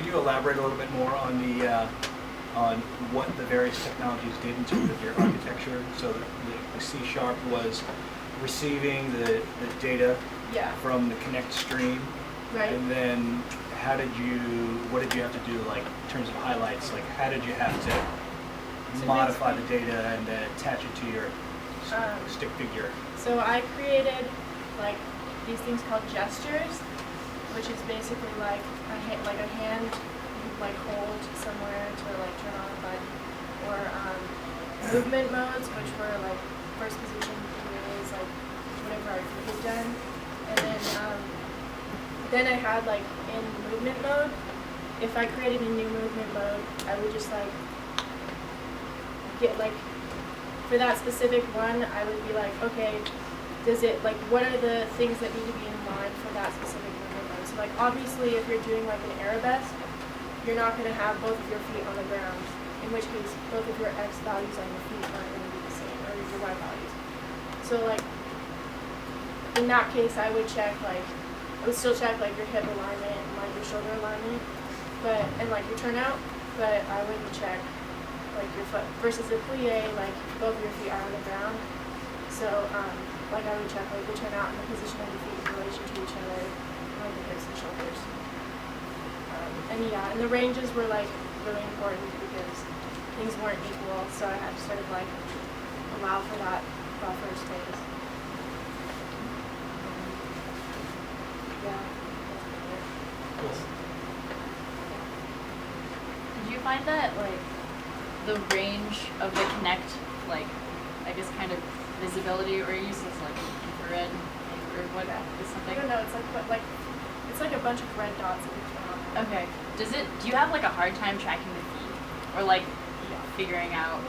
Can you elaborate a little bit more on the on what the various technologies did in terms of your architecture? So the C# was receiving the data from the connect stream, right? And then what did you have to do, like in terms of highlights? Like how did you have to modify the data and then attach it to your stick figure? So I created like these things called gestures, which is basically like a hand you like hold somewhere to like turn on a button, or movement modes, which were like first position is like whatever our feet had done, and then I had like in movement mode, if I created a new movement mode, I would just like get like for that specific one, I would be like, okay, does it like what are the things that need to be in line for that specific movement mode? So like obviously if you're doing like an arabesque, you're not going to have both of your feet on the ground, in which case both of your X values on your feet aren't going to be the same, or your Y values. So like in that case, I would still check like your hip alignment and like your shoulder alignment, and like your turnout, but I wouldn't check like your foot versus the plie, like both of your feet are on the ground. So like I would check like the turnout and the position of your feet in relation to each other, like the hips and shoulders. And the ranges were like really important because things weren't equal, so I had to sort of like allow for that buffer space. Yeah. Cool. Did you find that like the range of the Connect, like I guess kind of visibility or use is like infrared or what is something? I don't know. It's like a bunch of red dots at the top. Okay. Do you have like a hard time tracking the feet, or like figuring out?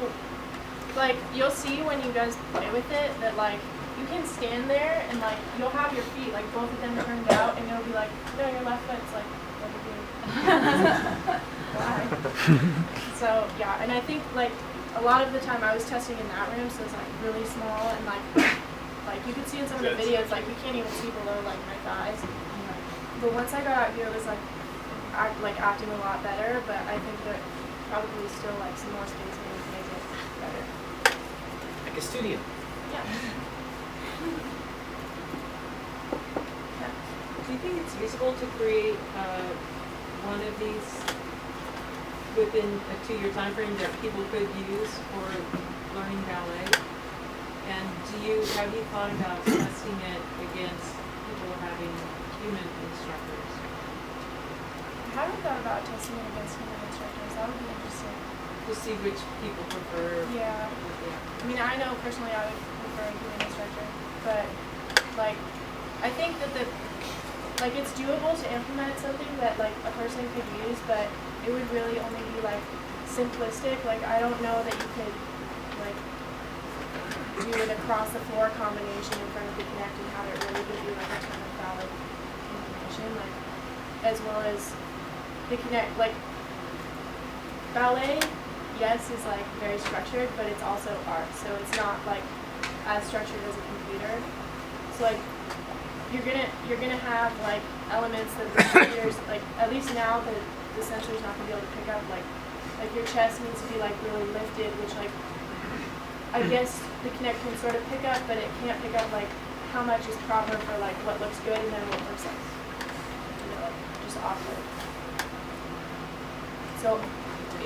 Like you'll see when you guys play with it that like you can stand there and like you'll have your feet like both of them turned out, and you'll be like, no, your left foot's like what are you doing? Why? So yeah, and I think like a lot of the time I was testing in that room, so it's like really small and like you could see in some of the videos like you can't even see below like my thighs. But once I got out here, it was like acting a lot better. But I think that probably still like some more space maybe to make it better. Like a studio. Yeah. Do you think it's feasible to create one of these within a 2-year time frame that people could use for learning ballet? And have you thought about testing it against people having human instructors? I haven't thought about testing it against human instructors. That would be interesting. To see which people prefer. Yeah. I mean, I know personally I would prefer a human instructor, but like I think that it's doable to implement something that like a person could use, but it would really only be like simplistic. Like I don't know that you could like do an across the floor combination in front of the Connect and have it really give you like a ton of valid information, like as well as the Connect. Like ballet, yes, is like very structured, but it's also art, so it's not like as structured as a computer. So like you're gonna have like elements that the sensors, like at least now the sensor's not gonna be able to pick up, like your chest needs to be like really lifted, which like I guess the Connect can sort of pick up, but it can't pick up like how much is proper for like what looks good and then what looks like, like just awkward. So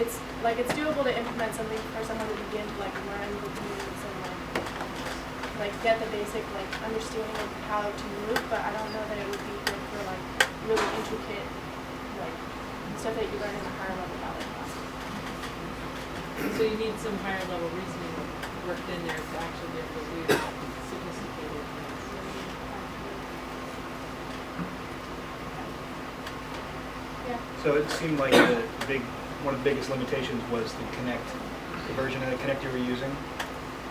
it's doable to implement something for someone to begin to like learn the moves and like get the basic like understanding of how to move, but I don't know that it would be good for like really intricate like stuff that you learn in the higher level ballet classes. So you need some higher level reasoning worked in there to actually be able to do sophisticated things. Yeah. So it seemed like one of the biggest limitations was the version of the Connect you were using.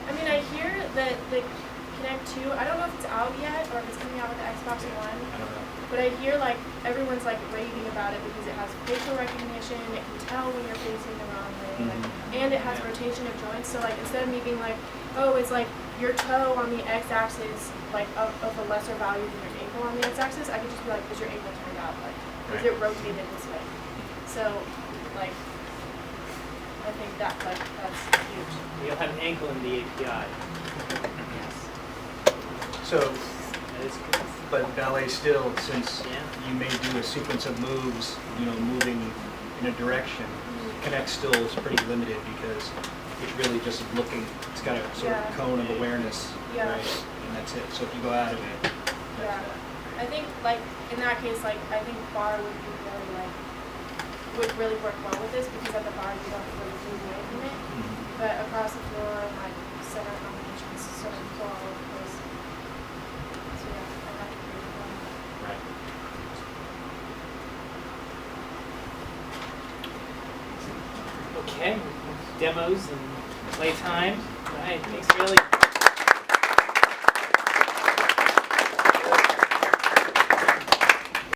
I mean, I hear that the Connect 2, I don't know if it's out yet or if it's coming out with the Xbox One, I don't know. but I hear like everyone's like raving about it because it has facial recognition, it can tell when you're facing the wrong way, like, and it has rotation of joints. So like instead of me being like, oh, it's like your toe on the x-axis like of a lesser value than your ankle on the x-axis, I could just be like, is your ankle turned out? Like, is it rotated this way? So, like, I think that's huge. You'll have an ankle in the API. Yes. So, That is good. but ballet still, since Yeah. you may do a sequence of moves, moving in a direction, Connect still is pretty limited because it's really just looking, it's got a sort of Yeah. cone of awareness, Yeah. right? And that's it. So if you go out of it, Yeah. that's that. I think, like, in that case, like, I think bar would be really, like, would really work well with this because at the bar you don't really move away from it. Mhm. But across the floor, like, center combinations sort of go all over the place. So yeah, I have to agree with that. Right. Okay, demos and playtime. All right, thanks, Haley.